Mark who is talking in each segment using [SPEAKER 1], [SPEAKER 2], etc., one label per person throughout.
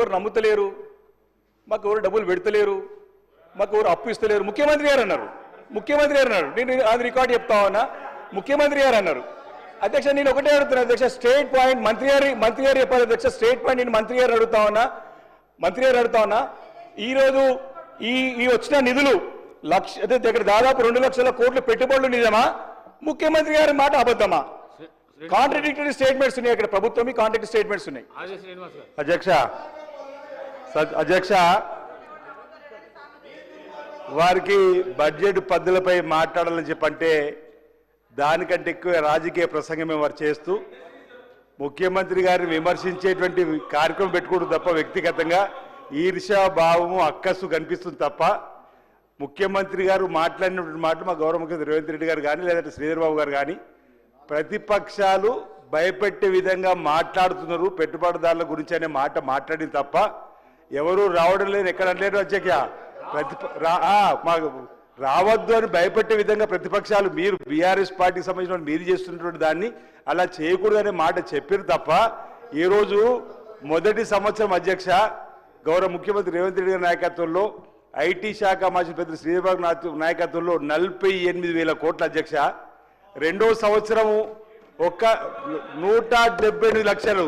[SPEAKER 1] ఎవరు నమ్ముతలేరు, మాకు ఎవరు డబ్బులు పెడతలేరు, మాకు ఎవరు అప్పు ఇస్తలేరు. ముఖ్యమంత్రి గారు అన్నారు. నేను అది రికార్డు చెప్తా ఉన్నా. ముఖ్యమంత్రి గారు అన్నారు. అధ్యక్ష, నేను ఒకటే అడుగుతున్నా అధ్యక్ష, స్టేట్ పాయింట్ మంత్రి గారు చెప్పాలి అధ్యక్ష. స్టేట్ పాయింట్ నేను మంత్రి గారు అడుగుతా ఉన్నా. ఈరోజు ఈ వచ్చిన నిధులు దగ్గర దాదాపు 2 లక్షల కోట్లు పెట్టుబడులు నిజమా, ముఖ్యమంత్రి గారి మాట అబద్ధమా? కాంట్రడిక్టరీ స్టేట్మెంట్స్ ఉన్నాయి అక్కడ. ప్రభుత్వం కాంట్రడిక్టరీ స్టేట్మెంట్స్ ఉన్నాయి.
[SPEAKER 2] అధ్యక్ష వారికి బడ్జెట్ పద్ధతులపై మాట్లాడాలని చెప్పంటే దానికంటే ఎక్కువ రాజకీయ ప్రసంగమే వారు చేస్తూ ముఖ్యమంత్రి గారిని విమర్శించేటువంటి కార్యక్రమం పెట్టుకోవడం తప్ప వ్యక్తిగతంగా ఈర్ష్యా భావము అక్కసు కనిపిస్తుంది తప్ప ముఖ్యమంత్రి గారు మాట్లాడినటువంటి మాట మా గౌరవ ముఖ్యమంత్రి రేవంత్ రెడ్డి గారు కానీ లేదంటే శ్రీధర్ బాబు గారు కానీ ప్రతిపక్షాలు భయపెట్టే విధంగా మాట్లాడుతున్నారు. పెట్టుబడిదారుల గురించి అనే మాట మాట్లాడింది తప్ప ఎవరు రావడం లేదు, ఎక్కడ అనలేరు అధ్యక్ష. రావద్దు అని భయపెట్టే విధంగా ప్రతిపక్షాలు మీరు బీఆర్ఎస్ పార్టీకి సంబంధించిన మీరు చేస్తున్నటువంటి దాన్ని అలా చేయకూడదనే మాట చెప్పారు తప్ప ఈరోజు మొదటి సంవత్సరం అధ్యక్ష గౌరవ ముఖ్యమంత్రి రేవంత్ రెడ్డి గారి నాయకత్వంలో ఐటీ శాఖ మంత్రి పెద్ద శ్రీధర్ నాయకత్వంలో 48,000 కోట్ల అధ్యక్ష. రెండో సంవత్సరము 178 లక్షలు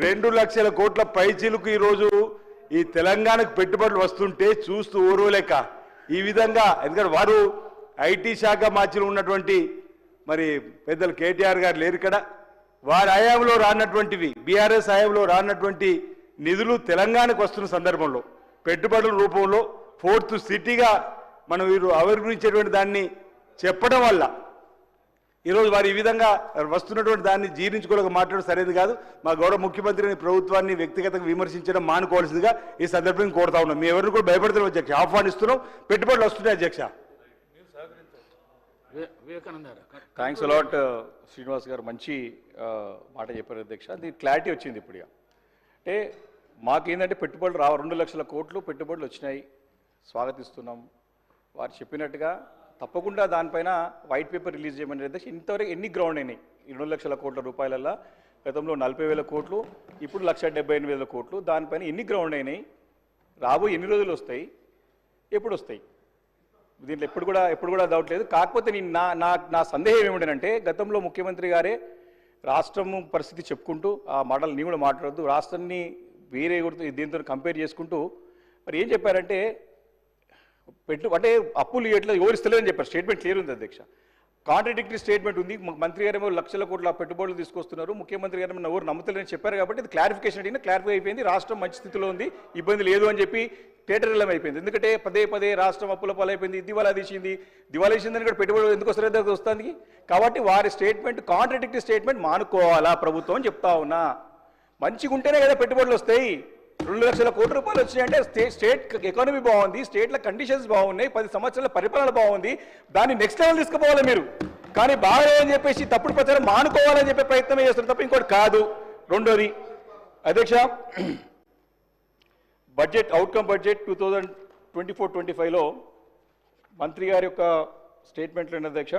[SPEAKER 2] 2 లక్షల కోట్ల పైచీలకు ఈరోజు ఈ తెలంగాణకు పెట్టుబడులు వస్తుంటే చూస్తూ ఓర్వలేక ఈ విధంగా, ఎందుకంటే వారు ఐటీ శాఖ మార్చిలో ఉన్నటువంటి మరి పెద్దలు కేటీఆర్ గారు లేరు ఇక్కడ. వారి హయాంలో రానటువంటివి, బీఆర్ఎస్ హయాంలో రానటువంటి నిధులు తెలంగాణకు వస్తున్న సందర్భంలో పెట్టుబడుల రూపంలో 4th సిటీగా మనం వీరు అభివృద్ధించేటువంటి దాన్ని చెప్పడం వల్ల ఈరోజు వారు ఈ విధంగా వస్తున్నటువంటి దాన్ని జీర్ణించుకోలేక మాట్లాడడం సరైనది కాదు. మా గౌరవ ముఖ్యమంత్రిని ప్రభుత్వాన్ని వ్యక్తిగతంగా విమర్శించడం మానుకోవాల్సిందిగా ఈ సందర్భంగా కోరుతా ఉన్నాం. మీ ఎవరిని కూడా భయపడుతున్నాం అధ్యక్ష, ఆహ్వానిస్తున్నాం. పెట్టుబడులు వస్తున్నాయి అధ్యక్ష.
[SPEAKER 1] థ్యాంక్స్ అలాట్ శ్రీనివాస్ గారు, మంచి మాట చెప్పారు అధ్యక్ష. అది క్లారిటీ వచ్చింది ఇప్పుడు. అంటే మాకేంటంటే పెట్టుబడులు 2 లక్షల కోట్లు పెట్టుబడులు వచ్చినాయి, స్వాగతిస్తున్నాం. వారు చెప్పినట్టుగా తప్పకుండా దానిపైన వైట్ పేపర్ రిలీజ్ చేయమని అధ్యక్ష. ఇంతవరకు ఎన్ని గ్రౌండ్ అయినాయి 2 లక్షల కోట్ల రూపాయలల్లో? గతంలో 40,000 కోట్లు, ఇప్పుడు 1,78,000 కోట్లు. దానిపైన ఎన్ని గ్రౌండ్ అయినాయి, రాబోయే ఎన్ని రోజులు వస్తాయి, ఎప్పుడు వస్తాయి? దీంట్లో ఎప్పుడు కూడా డౌట్ లేదు. కాకపోతే నేను నా సందేహం ఏమిటంటే గతంలో ముఖ్యమంత్రి గారే రాష్ట్రం పరిస్థితి చెప్పుకుంటూ ఆ మాటలు నీ కూడా మాట్లాడద్దు, రాష్ట్రాన్ని వేరే దీంతో కంపేర్ చేసుకుంటూ మరి ఏం చెప్పారంటే అంటే అప్పులు ఎట్లా వివరిస్తలేదని చెప్పారు. స్టేట్మెంట్ క్లియర్ ఉంది అధ్యక్ష. కాంట్రడిక్టరీ స్టేట్మెంట్ ఉంది. మంత్రి గారేమో లక్షల కోట్ల పెట్టుబడులు తీసుకొస్తున్నారు, ముఖ్యమంత్రి గారు ఎవరు నమ్ముతలేని చెప్పారు. కాబట్టి ఇది క్లారిఫికేషన్ అడిగినా క్లారిఫై అయిపోయింది. రాష్ట్రం మంచి స్థితిలో ఉంది, ఇబ్బంది లేదు అని చెప్పి టేటరిల్లం అయిపోయింది. ఎందుకంటే పదే రాష్ట్రం అప్పుల పాలైపోయింది, దివాలా తీసిందని కూడా పెట్టుబడులు ఎందుకు వస్తుంది. కాబట్టి వారి స్టేట్మెంట్ కాంట్రడిక్టరీ స్టేట్మెంట్ మానుకోవాలా ప్రభుత్వం అని చెప్తా ఉన్నా. మంచిగా ఉంటేనే కదా పెట్టుబడులు వస్తాయి. 2 లక్షల కోట్ల రూపాయలు వచ్చినాయంటే స్టేట్ ఎకానమీ బాగుంది, స్టేట్ల కండిషన్స్ బాగున్నాయి, 10 సంవత్సరాల పరిపాలన బాగుంది, దాన్ని నెక్స్ట్ లెవెల్ తీసుకుపోవాలి మీరు. కానీ బాగాలేదని చెప్పేసి తప్పుడు ప్రచారం మానుకోవాలని చెప్పే ప్రయత్నమే చేస్తారు తప్ప ఇంకోటి కాదు. రెండోది అధ్యక్ష, బడ్జెట్ అవుట్కమ్ బడ్జెట్ 2024-25లో మంత్రి గారి యొక్క స్టేట్మెంట్లో అధ్యక్ష,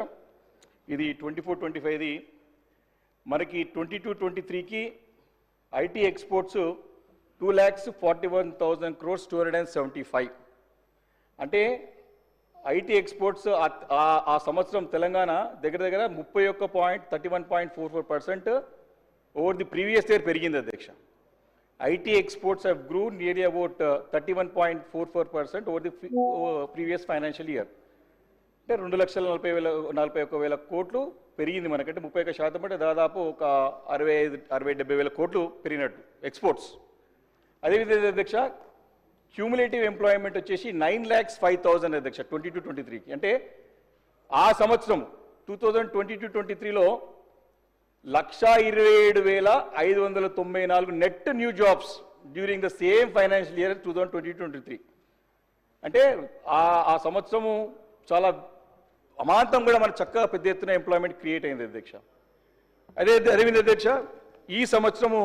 [SPEAKER 1] ఇది 24-25ది మనకి 22-23కి ఐటీ ఎక్స్పోర్ట్స్ 2,41,000 crores 275. అంటే ఐటీ ఎక్స్పోర్ట్స్ ఆ సంవత్సరం తెలంగాణ దగ్గర 31.44% ఓవర్ ది ప్రీవియస్ ఇయర్ పెరిగింది అధ్యక్ష. IT exports have grew nearly about 31.44% over the previous financial year. అంటే 2,41,000 కోట్లు పెరిగింది మనకంటే 31% అంటే దాదాపు ఒక 60,000-70,000 కోట్లు పెరిగినట్టు ఎక్స్పోర్ట్స్. అదేవిధంగా అధ్యక్ష క్యూములేటివ్ ఎంప్లాయ్మెంట్ వచ్చేసి 9,05,000 అధ్యక్ష 22-23కి. అంటే ఆ సంవత్సరం 2022-23లో 127,594 net new jobs during the same financial year 2022-23. అంటే ఆ సంవత్సరము చాలా అమాంతం కూడా మన చక్కగా పెద్ద ఎత్తున ఎంప్లాయ్మెంట్ క్రియేట్ అయింది అధ్యక్ష. అదేవిధంగా అధ్యక్ష ఈ సంవత్సరము